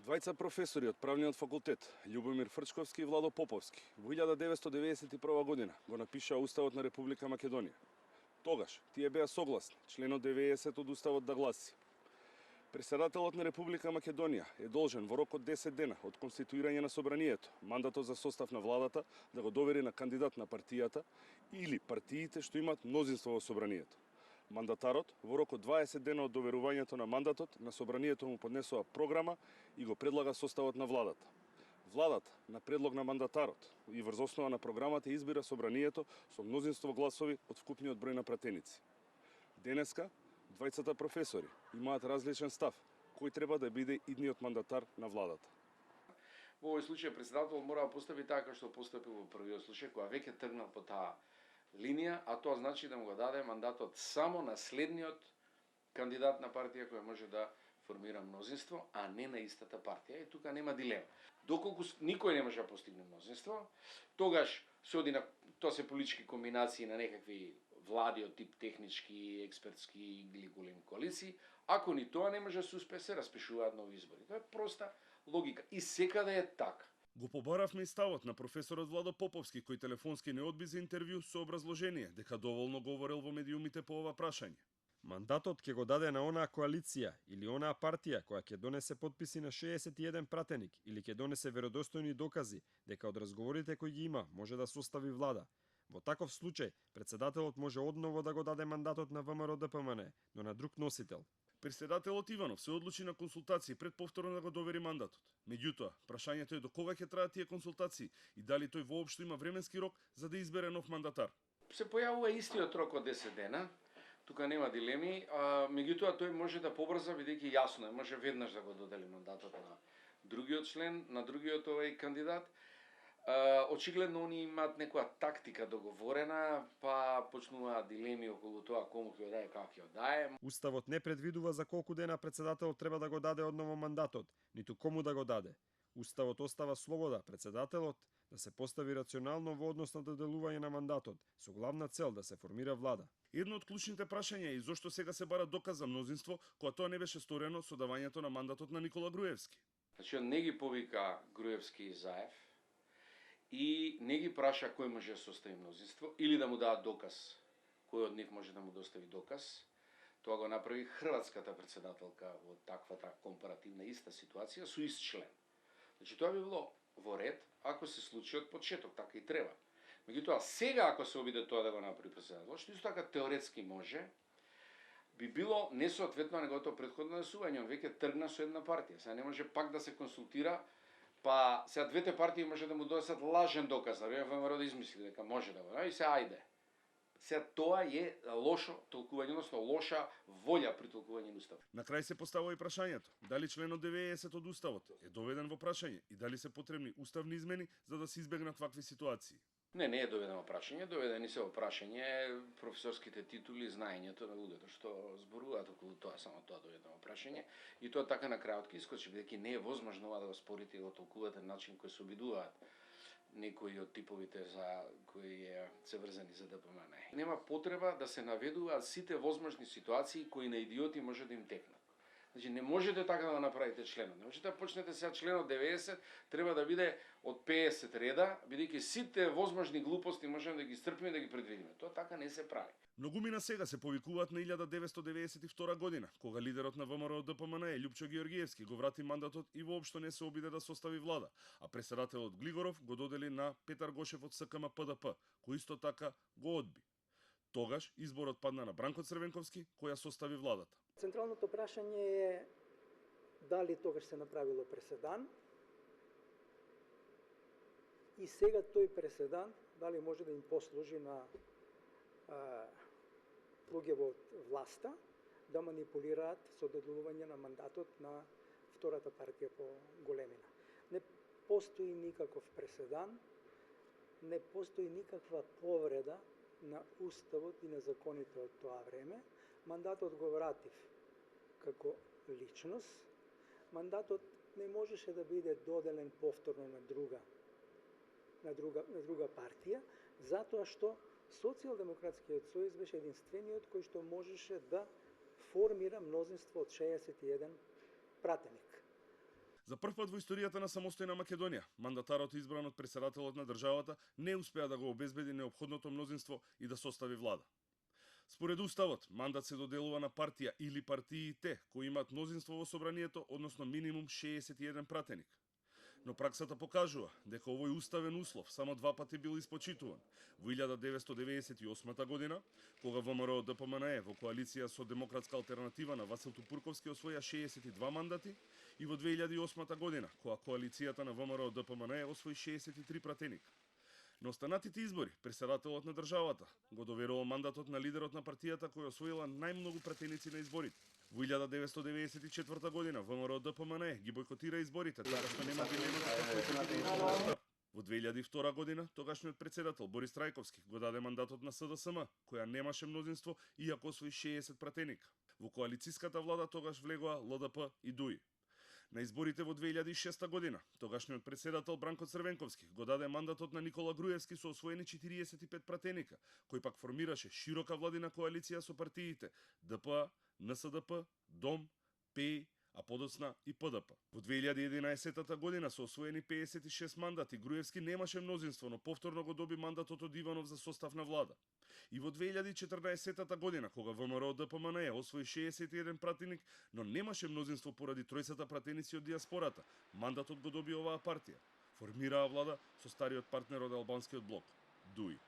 Двајца професори од правниот факултет, Љубомир Фрчковски и Владо Поповски, во 1991 година го напишаа Уставот на Република Македонија. Тогаш тие беа согласни членот 90 од Уставот да гласи: Председателот на Република Македонија е должен во рок од 10 дена од конституирање на собранието мандатот за состав на владата да го довери на кандидат на партијата или партиите што имаат мнозинство во собранието. Мандатарот во рок од 20 дена од доверувањето на мандатот на собранието му поднесува програма и го предлага составот на владата. Владата на предлог на мандатарот и врз основа на програмата избира собранието со мнозинство гласови од вкупниот број на пратеници. Денеска двајцата професори имаат различен став кој треба да биде идниот мандатар на владата. Во овој случај председател мора да постапи така што постапи во првиот случај, кога веќе тргнал по таа линија, а тоа значи да му го даде мандатот само на следниот кандидат на партија која може да формира мнозинство, а не на истата партија. И тука нема дилема. Доколку никој не може да постигне мнозинство, тогаш се оди на тоа се политички комбинации на некакви влади од тип технички, експертски или големи коалиции. Ако ни тоа не може да се успее, се распишуваат нови избори. Тоа е проста логика. И секаде е така. Го побаравме и ставот на професорот Владо Поповски, кој телефонски не одби за интервју со образложение дека доволно говорел во медиумите по ова прашање. Мандатот ќе го даде на онаа коалиција или онаа партија која ќе донесе подписи на 61 пратеник или ќе донесе веродостојни докази дека од разговорите кои ги има може да состави влада. Во таков случај, председателот може одново да го даде мандатот на ВМРО ДПМН, но на друг носител. Председателот Иванов се одлучи на консултации пред повторно да го довери мандатот. Меѓутоа, прашањето е до кога ќе траат тие консултации и дали тој воопшто има временски рок за да избере нов мандатар. Се појавува истиот рок од 10 дена. Тука нема дилеми, меѓутоа тој може да побрза бидејќи јасно е, може веднаш да го додели мандатот на другиот член, на другиот овој кандидат. Очигледно они имаат некоја тактика договорена, па почнуваат дилеми околу тоа кому ќе даде, како ќе даде. Уставот не предвидува за колку дена председателот треба да го даде одново мандатот, ниту кому да го даде. Уставот остава слобода председателот да се постави рационално во однос на доделување на мандатот, со главна цел да се формира влада. Едно од клучните прашања е и зошто сега се бара доказ за мнозинство, кога тоа не беше сторено со давањето на мандатот на Никола Груевски. Значи, он не ги повика Груевски и Заев и не ги праша кој може да состави мнозинство или да му дадат доказ, кој од нив може да му достави доказ. Тоа го направи хрватската председателка во таквата компаративна иста ситуација со ист член. Значи, тоа би било во ред ако се случи од почеток, така и треба. Меѓутоа, сега ако се обиде тоа да го направи председател, што исто така теоретски може, би било несоодветно на неговото претходно насување. Он веќе тргна со една партија. Сега не може пак да се консултира, па сега двете партии може да му донесат лажен доказ, а ВМРО да измисли дека може да го направи, и се ајде. Сега тоа е лошо толкување, односно лоша волја при толкување на Уставот. На крај се поставува и прашањето дали членот 90 од Уставот е доведен во прашање и дали се потребни уставни измени за да се избегнат вакви ситуации. Не е доведено прашање, доведени се во прашање професорските титули и знаењето на луѓето што зборуваат околу тоа, само тоа доведено прашање. И тоа така на крајот ќе искочи, бидејќи не е возможно ова да го спорите и го толкувате начин кој се обидуваат некои од типовите за кои се врзани за ДПМН. Нема потреба да се наведуваат сите возможни ситуации кои на идиоти може да им текнат. Значи, не можете така да направите членот. Не можете да почнете сега членот 90, треба да биде од 50 реда, бидејќи сите возможни глупости можеме да ги стрпиме и да ги предвидиме. Тоа така не се прави. Многумина сега се повикуваат на 1992 година, кога лидерот на ВМРО ДПМН Лјупчо Георгиевски го врати мандатот и воопшто не се обиде да состави влада, а председателот Глигоров го додели на Петар Гошев од СКМ ПДП, кој исто така го одби. Тогаш изборот падна на Бранко Црвенковски, која состави владата. Централното прашање е дали тогаш се направило преседан и сега тој преседан дали може да им послужи на луѓе во власта да манипулираат со доделување на мандатот на втората партија по големина. Не постои никаков преседан, не постои никаква повреда на Уставот и на законите од тоа време. Мандатот го вратив како личност. Мандатот не можеше да биде доделен повторно на друга партија, затоа што Социјалдемократскиот сојуз беше единствениот кој што можеше да формира мнозинство од 61 пратеник. За прв пат во историјата на самостојна Македонија, мандатарот избран од претседателот на државата не успеа да го обезбеди неопходното мнозинство и да состави влада. Според уставот, мандат се доделува на партија или партиите кои имаат мнозинство во собранието, односно минимум 61 пратеник. Но праксата покажува дека овој уставен услов само два пати бил испочитуван. Во 1998 година, кога ВМРО ДПМНЕ во коалиција со Демократска алтернатива на Васил Тупурковски освоја 62 мандати, и во 2008 година, кога коалицијата на ВМРО ДПМНЕ освои 63 пратеника. На останатите избори, претседателот на државата го доверувал мандатот на лидерот на партијата која освоила најмногу пратеници на изборите. Во 1994 година ВМРО ДПМНЕ ги бойкотира изборите, така што нема дилема. Во 2002 година тогашниот претседател Борис Трајковски го даде мандатот на СДСМ, која немаше мнозинство иако освои 60 пратеника. Во коалициската влада тогаш влегоа ЛДП и ДУИ. На изборите во 2006 година, тогашниот претседател Бранко Црвенковски го даде мандатот на Никола Груевски со освоени 45 пратеника, кој пак формираше широка владина коалиција со партиите ДПА, НСДП, ДОМ, ПЕИ, а подоцна и ПДП. Во 2011 година со освоени 56 мандати, Груевски немаше мнозинство, но повторно го доби мандатот од Иванов за состав на влада. И во 2014 година, кога ВМРО ДПМНЕ освои 61 пратеник, но немаше мнозинство поради тројцата пратеници од диаспората, мандатот го доби оваа партија. Формираа влада со стариот партнер од албанскиот блок, ДУИ.